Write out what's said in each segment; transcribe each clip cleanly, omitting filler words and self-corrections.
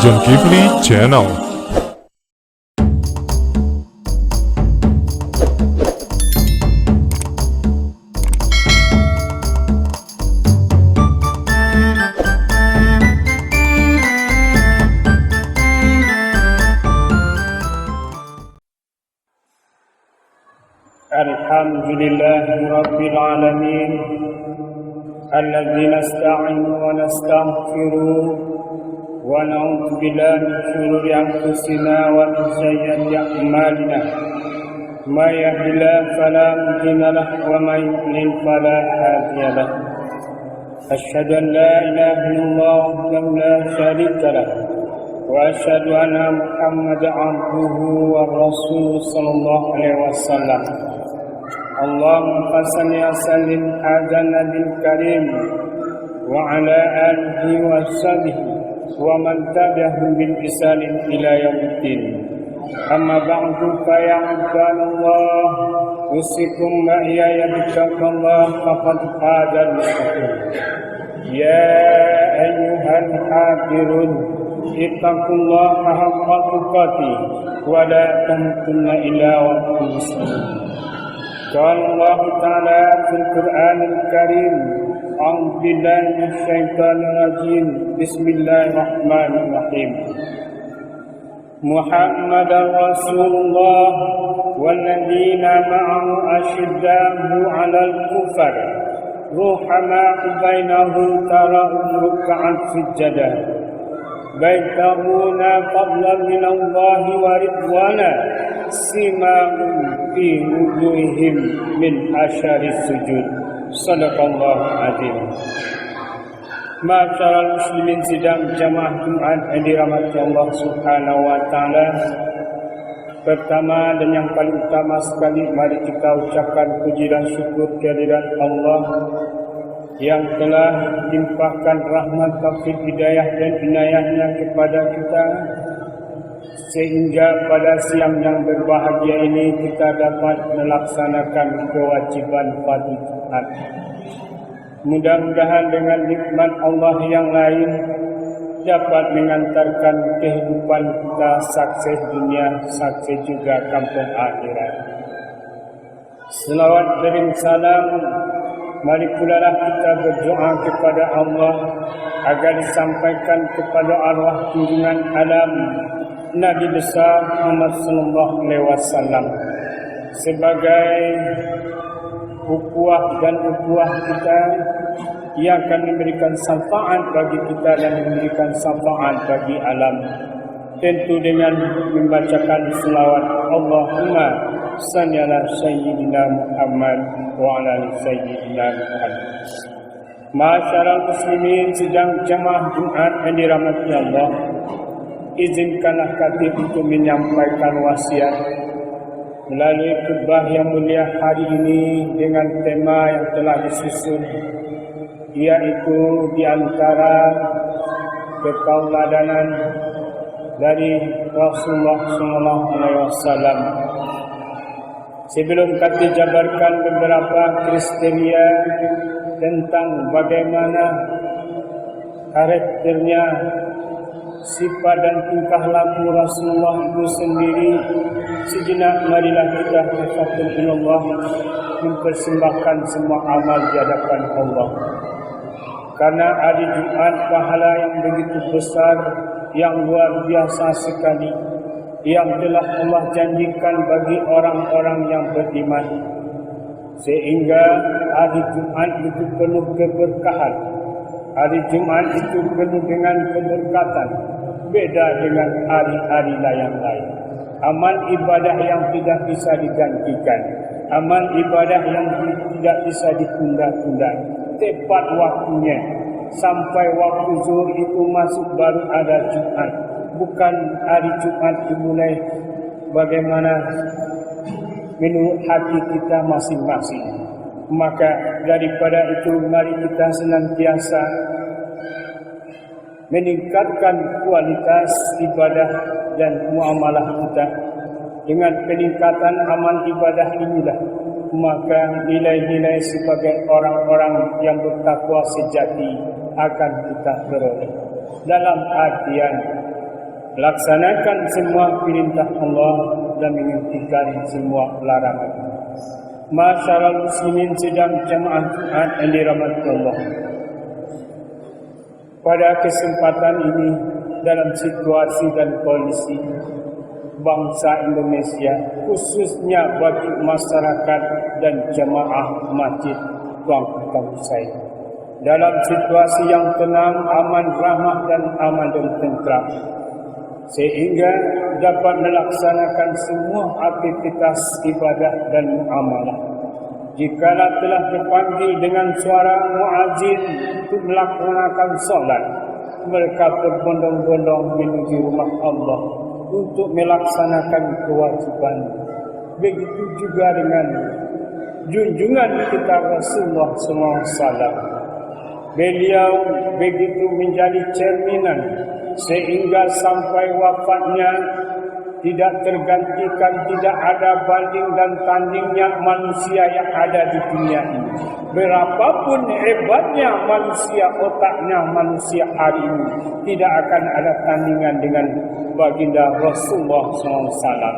Zulkifli Channel. Alhamdulillah Rabbil Alamin Alladzi nasta'inu wa nastaghfiru wa na'udzu billahi min shururi anfusina wa min sayyiati a'malina may yahdihillahu fala mudilla lahu wa may yudlil fala hadiya lahu asyhadu an la ilaha illallah wahdahu la syarika lahu wa asyhadu anna Muhammadan abduhu wa rasuluhu sallallahu alaihi wasallam. Allahumma salli wa sallim ala nabil karim wa ala alihi wa sahbihi wa man tabi'ahum bil ihsan ila yaumiddin. Amma ba'du fa ya ibadallah usikum ma ya bittaqallah faqad qadal mustaqim. Ya ayyuhal hadirun ittaqullaha haqqa tuqatih wa la tamutunna illa wa antum muslimun. قال الله تعالى في القرآن الكريم أعوذ بالله من الشيطان الرجيم بسم الله الرحمن الرحيم محمد رسول الله والذين معه أشداء على الكفر رحماء بينهم تراهم ركعا سجدا يبتغون فضلا من الله ورضوانا سيماهم في وجوههم من أثر السجود. Sadaqallahu azim. Ma'asyiral muslimin sidang jamaah Jumat yang dirahmati Allah Subhanahu wa taala. Pertama dan yang paling utama sekali, mari kita ucapkan puji dan syukur kehadirat Allah yang telah limpahkan rahmat, taufik, hidayah dan inayahnya kepada kita, sehingga pada siang yang berbahagia ini kita dapat melaksanakan kewajiban pada Jumat. Mudah-mudahan dengan nikmat Allah yang lain dapat mengantarkan kehidupan kita sukses dunia, sukses juga kampung akhirat. Selawat dan salam, mari pula kita berdoa kepada Allah agar disampaikan kepada arwah junjungan alam Nabi besar Muhammad sallallahu alaihi wasallam sebagai ukhuwah dan ukhuwah kita yang akan memberikan syafaat bagi kita dan memberikan syafaat bagi alam, tentu dengan membacakan selawat Allahumma salli ala sayyidina Muhammad wa ala ali sayyidina Muhammad. Ma'asyiral muslimin sidang jamaah Jumat yang dirahmati Allah, izinkanlah kami untuk menyampaikan wasiat melalui khutbah yang mulia hari ini dengan tema yang telah disusun, yaitu di antara ketauladanan dari Rasulullah SAW. Sebelum kami jabarkan beberapa kriteria tentang bagaimana karakternya, sifat dan tingkah laku Rasulullah itu sendiri, sejenak marilah kita tafakur Allah, mempersembahkan semua amal di hadapan Allah. Karena hari Jumat pahala yang begitu besar, yang luar biasa sekali, yang telah Allah janjikan bagi orang-orang yang beriman, sehingga hari Jumat itu penuh keberkahan. Hari Jumat itu penuh dengan keberkatan, beda dengan hari-hari yang lain. Amal ibadah yang tidak bisa digantikan, amal ibadah yang tidak bisa ditunda-tunda, tepat waktunya. Sampai waktu zuhur itu masuk baru ada Jumat. Bukan hari Jumat dimulai bagaimana menurut hati kita masing-masing. Maka daripada itu mari kita senantiasa meningkatkan kualitas ibadah dan muamalah kita. Dengan peningkatan amal ibadah inilah maka nilai-nilai sebagai orang-orang yang bertakwa sejati akan kita peroleh. Dalam artian Laksanakan semua perintah Allah dan menghentikan semua larangan. Masyarakat muslimin sedang jemaah Jumat yang dirahmati Allah. Pada kesempatan ini, dalam situasi dan kondisi bangsa Indonesia, khususnya bagi masyarakat dan jemaah masjid Tuan Hussein, dalam situasi yang tenang, aman, rahmah dan aman dan tentram, sehingga dapat melaksanakan semua aktivitas ibadah dan muamalah. Jikalau telah dipanggil dengan suara muazzin untuk melaksanakan solat, mereka berbondong-bondong menuju rumah Allah untuk melaksanakan kewajiban. Begitu juga dengan junjungan kita Rasulullah SAW. Beliau begitu menjadi cerminan sehingga sampai wafatnya tidak tergantikan, tidak ada banding dan tandingnya manusia yang ada di dunia ini. Berapapun hebatnya manusia, otaknya manusia hari ini, tidak akan ada tandingan dengan baginda Rasulullah SAW.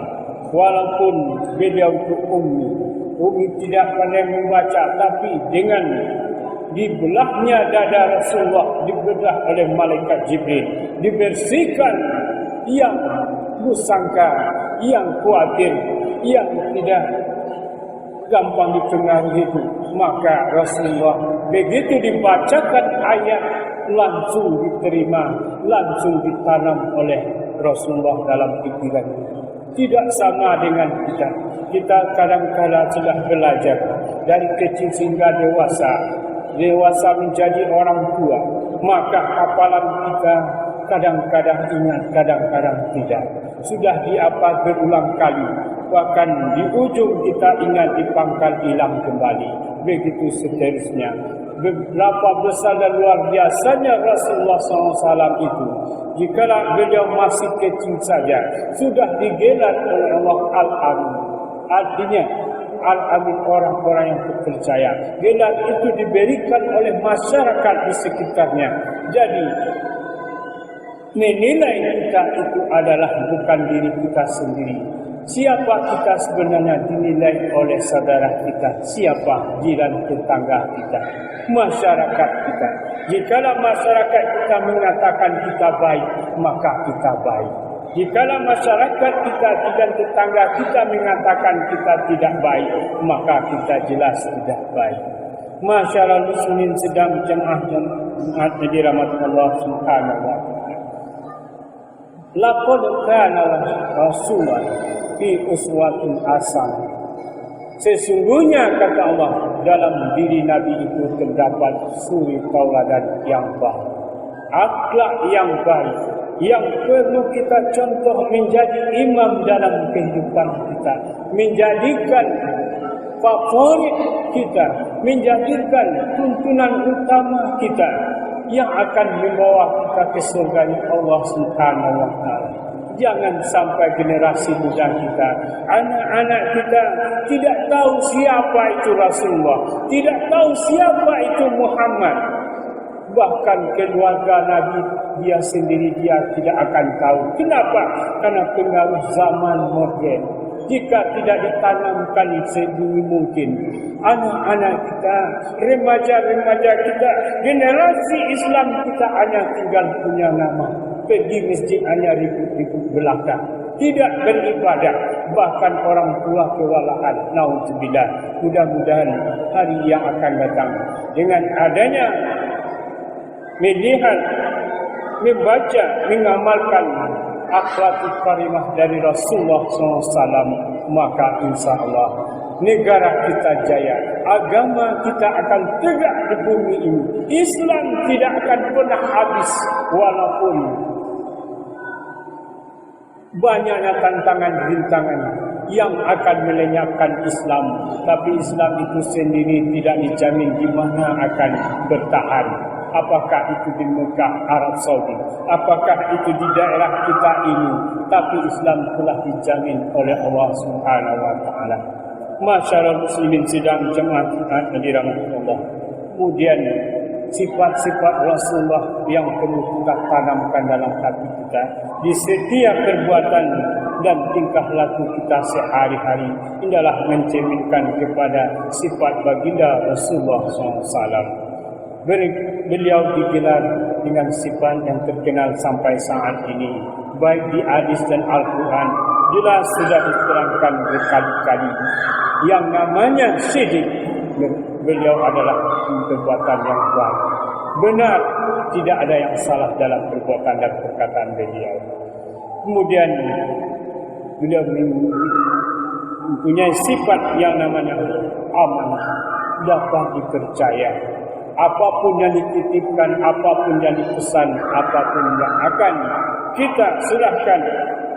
Walaupun beliau itu ummi tidak pandai membaca, tapi dengan dibelahnya dada Rasulullah, dibelah oleh malaikat Jibril, dibersihkan yang busangka, yang khawatir, yang tidak gampang dipengaruhi itu. Maka Rasulullah begitu dibacakan ayat, langsung diterima, langsung ditanam oleh Rasulullah dalam pikiran. Tidak sama dengan kita. Kita kadang-kadang sudah belajar dari kecil hingga dewasa menjadi orang tua, maka hafalan kita kadang-kadang ingat, kadang-kadang tidak. Sudah dihafal berulang kali, bahkan di ujung kita ingat, di pangkal hilang kembali. Begitu seterusnya. Berapa besar dan luar biasanya Rasulullah SAW itu. Jikalau beliau masih kecil saja, sudah digelar oleh Allah Al-Amin. Artinya Al-Amin, orang-orang yang percaya. Gelar itu diberikan oleh masyarakat di sekitarnya. Jadi menilai kita itu adalah bukan diri kita sendiri. Siapa kita sebenarnya dinilai oleh saudara kita? Siapa? Jiran tetangga kita, masyarakat kita. Jikalau masyarakat kita mengatakan kita baik, maka kita baik. Jikalau masyarakat kita dan tetangga kita mengatakan kita tidak baik, maka kita jelas tidak baik. Masyarakat muslimin sedang jemaah dirahmati Allah Subhanahu wa taala. Laqad kana Rasulullah fi uswatun hasanah. Sesungguhnya kata Allah, dalam diri Nabi itu terdapat suri tauladan yang baik, akhlak yang baik, yang perlu kita contoh menjadi imam dalam kehidupan kita, menjadikan favorit kita, menjadikan tuntunan utama kita yang akan membawa kita ke surga Allah Subhanahu wa taala. Jangan sampai generasi muda kita, anak-anak kita tidak tahu siapa itu Rasulullah, tidak tahu siapa itu Muhammad. Bahkan keluarga Nabi dia sendiri dia tidak akan tahu. Kenapa? Karena pengaruh zaman modern. Jika tidak ditanamkan sedini mungkin, anak-anak kita, remaja-remaja kita, generasi Islam kita hanya tinggal punya nama, pergi masjid hanya ribut-ribut belaka, tidak beribadah, bahkan orang tua kewalahan. Nauzubillah. Mudah-mudahan hari yang akan datang dengan adanya melihat, membaca, mengamalkan akhlakul karimah dari Rasulullah SAW, maka insya-Allah negara kita jaya, agama kita akan tegak di bumi ini. Islam tidak akan pernah habis, walaupun banyaknya tantangan-rintangan yang akan melenyapkan Islam, tapi Islam itu sendiri tidak dijamin di mana akan bertahan. Apakah itu di Mekah, Arab Saudi, apakah itu di daerah kita ini, tapi Islam telah dijamin oleh Allah Subhanahu wa taala. Masyarakat muslimin sedang jemaah dirahmati Allah. Kemudian sifat-sifat Rasulullah yang perlu kita tanamkan dalam hati kita di setiap perbuatan dan tingkah laku kita sehari-hari. Inilah mencerminkan kepada sifat baginda Rasulullah SAW. Beliau digelar dengan sifat yang terkenal sampai saat ini, baik di hadis dan Al-Quran jelas sudah diterangkan berkali-kali. Yang namanya syirik, beliau adalah perbuatan yang baik. Benar, tidak ada yang salah dalam perbuatan dan perkataan beliau. Kemudian beliau mempunyai sifat yang namanya amanah, dapat dipercaya. Apapun yang dititipkan, apapun yang dipesan, apapun yang akan kita serahkan,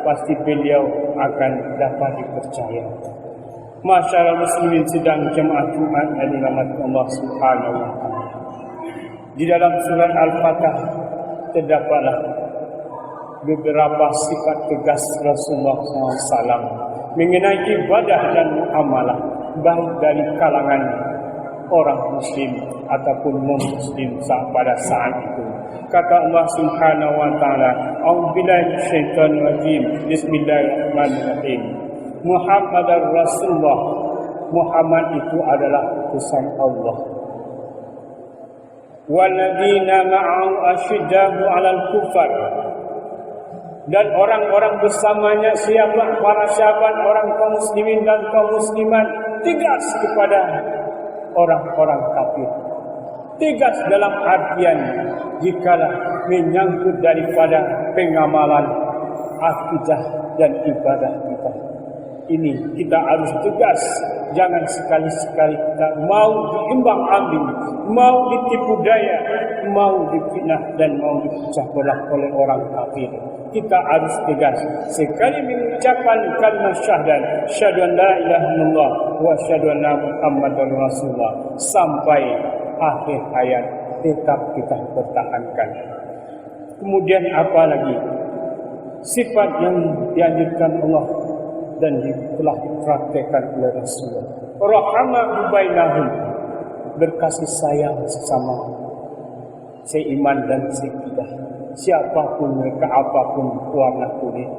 pasti beliau akan dapat dipercaya. Masyarakat muslimin sedang jemaah Jumat yang dirahmati Allah Subhanahu wa taala. Di dalam surat Al-Fatihah terdapatlah beberapa sifat tegas Rasulullah SAW mengenai ibadah dan muamalah, baik dari kalangan orang muslim ataupun non-muslim pada saat itu. Kata Allah Subhanahu wa taala, "A'udzubillahi minasyaitonir rajim. Bismillahirrahmanirrahim. Muhammadar Rasulullah." Muhammad itu adalah utusan Allah. "Walladzina ma'ahu asyiddahu 'alal kuffar." Dan orang-orang bersamanya siapa? Para sahabat, orang kaum muslimin dan kaum muslimat, tegas kepada orang-orang kafir. Tegas dalam artian jikalau menyangkut daripada pengamalan akidah dan ibadah kita. Ini kita harus tegas. Jangan sekali-sekali kita mau diimbang-ambing, mau ditipu daya, mau difitnah dan mau dipecah belah oleh orang kafir. Kita harus tegas. Sekali mengucapkan kalimat syahadat, syahadu an la ilaha illallah wa syahadu anna Muhammadar Rasulullah, sampai akhir hayat tetap kita pertahankan. Kemudian apa lagi? Sifat yang dianjurkan Allah dan telah dipraktekkan oleh Rasulullah. Rahmah bainahum, berkasih sayang sesama seiman dan seikidah. Siapapun mereka, apapun warna kulit,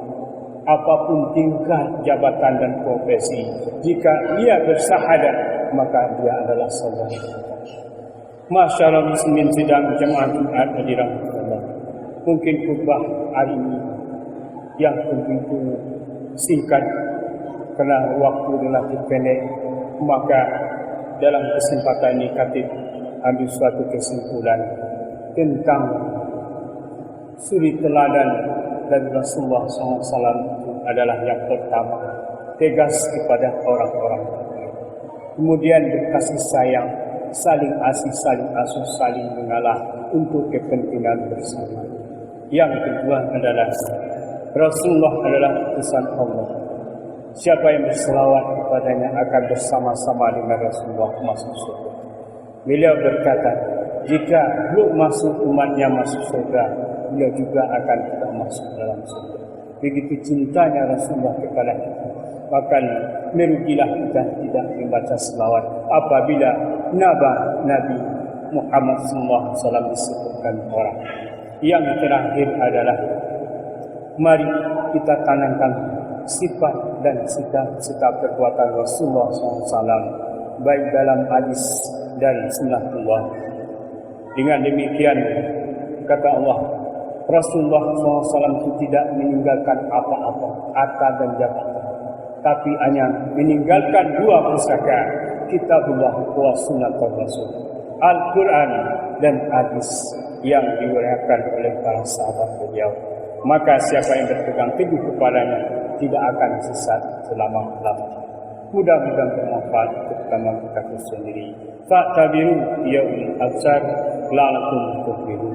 apapun tingkah jabatan dan profesi, jika ia bersahadat maka dia adalah saudara. Masyaallah muslimin sedang jemaah Jumat dirahmati Allah. Mungkin khutbah hari ini yang begitu singkat kerana waktu relatif pendek, maka dalam kesempatan ini khatib ambil suatu kesimpulan tentang suri teladan dari Rasulullah SAW adalah yang pertama, tegas kepada orang-orang kafir. Kemudian berkasih sayang, saling asih, saling asuh, saling mengalah untuk kepentingan bersama. Yang kedua adalah Rasulullah adalah utusan Allah. Siapa yang berselawat kepadanya akan bersama-sama dengan Rasulullah masuk surga. Beliau berkata, jika belum masuk umatnya masuk surga, beliau juga akan tidak masuk dalam surga. Begitu cintanya Rasulullah kepada kita, maka merugilah kita tidak membaca selawat apabila Nabi Muhammad SAW disebutkan orang. Yang terakhir adalah mari kita tanamkan sifat dan sikap perbuatan Rasulullah SAW baik dalam hadis dan sunnatullah. Dengan demikian kata Allah, Rasulullah SAW itu tidak meninggalkan apa-apa, harta dan jabatan, tapi hanya meninggalkan dua pusaka, kitabullah wa sunnatul Rasul, Al-Quran dan hadis yang diuraikan oleh para sahabat beliau. Maka siapa yang berpegang teguh kepadanya tidak akan sesat selama-lamanya. Mudah-mudahan bermanfaat terutama kita sendiri. Fa'tabiru ya ulil absar la'alakum tuflihun.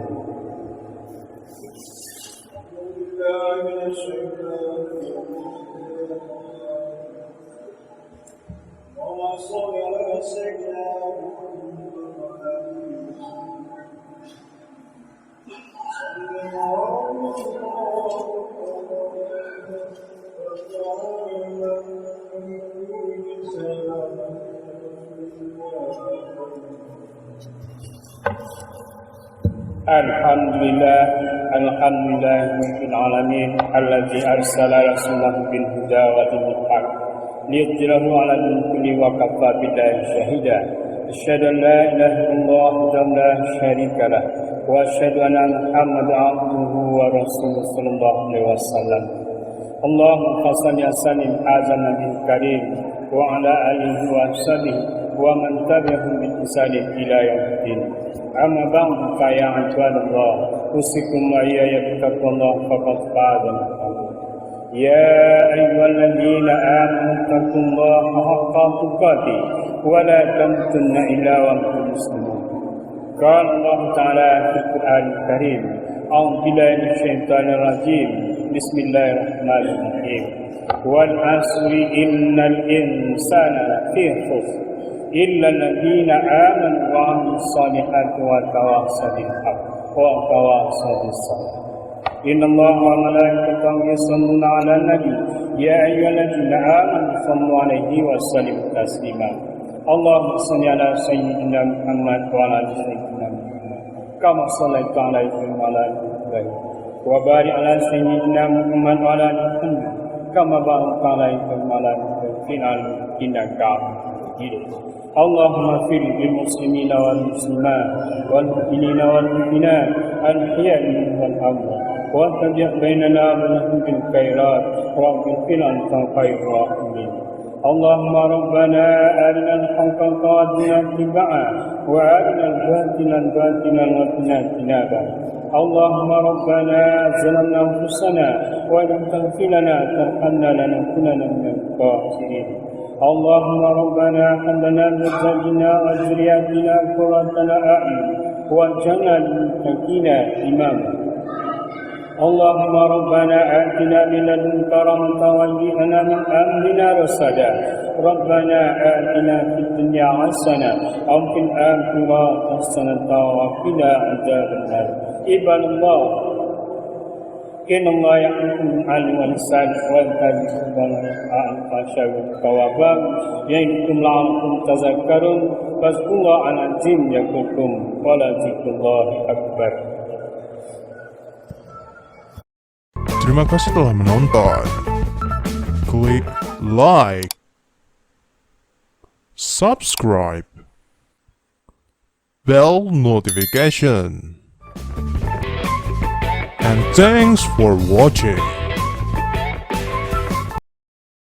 Alhamdulillah, Alhamdulillah Rabbil Alamin Alladzi arsala rasulahu bil huda wa dinil haq liyudhhirahu 'ala al-kulli wa kafa billahi shahida. Asyhadu an la ilaha illallah wa la syarika lah wa asyhadu anna Muhammadan 'abduhu wa rasuluhu sallallahu alaihi wasallam. Allahumma shalli ala sayyidina azam nabiyil karim wa 'ala alihi wa sahbihi wa man tabi'ahum bi ihsan ila yaumiddin. Amma ba'du fa ya ibadallah usikum wa iyaya bittaqwallah faqad faza ya ayyuhalladzina amanu taqullaha haqqa tuqatih wa la tamutunna illa wa antum muslimun. Qala Allah ta'ala fil Qur'anil Karim, a'udzu billahi minasyaitonir rajim. Bismillahirrahmanirrahim. Wal 'asri innal insana lafi khusr illa alladziina aamanu wa 'amilus shaalihati wa tawassaw bil haqqi wa tawassaw bis sabr. Innallaha wa malaikatahu yusholluna 'alan nabi ya ayyuhalladzina aamanu shallu 'alaihi wa sallimu taslima. Allahumma shalli 'ala sayyidina Muhammad wa 'ala ali sayyidina Muhammad kama shallaita 'ala Ibrahim wa 'ala ali Ibrahim wa barik 'ala sayyidina Muhammad wa 'ala ali Muhammad kama barakta 'ala Ibrahim wa 'ala ali Ibrahim fil 'alamin innaka Hamidum Majid. Allahumma fir lil muslimina wal muslimat wal mu'minina wal mu'minat al ahya'i wal amwat wa tabi' bainana wa bainahum bil khairat wa bil anta khairur rahimin. Allahumma rabbana arina al haqqa warzuqna ittiba'a wa arina al batila batilan warzuqna ijtinaba. Allahumma rabbana zalamna anfusana wa lam taghfir lana tarhamna lanakunanna minal khasirin. Allahumma rabbana hab lana min azwajina wa dhurriyyatina qurrata a'yun waj'alna lil muttaqina imama. Allahumma rabbana atina min ladunka rahmatan wa hayyi' lana min amrina rashada. Rabbana atina fid dunya hasanah wa fil akhirati hasanah wa qina adzabannar. Ibadallah, inna Allah ya'muru bil ihsani wa ita'i dzil qurba ya'idukum la'allakum tadhakkarun. Fazkurullaha al-'azim yadhkurkum wa la dzikrullahi akbar. Terima kasih telah menonton. Klik like, subscribe, bell notification. And thanks for watching.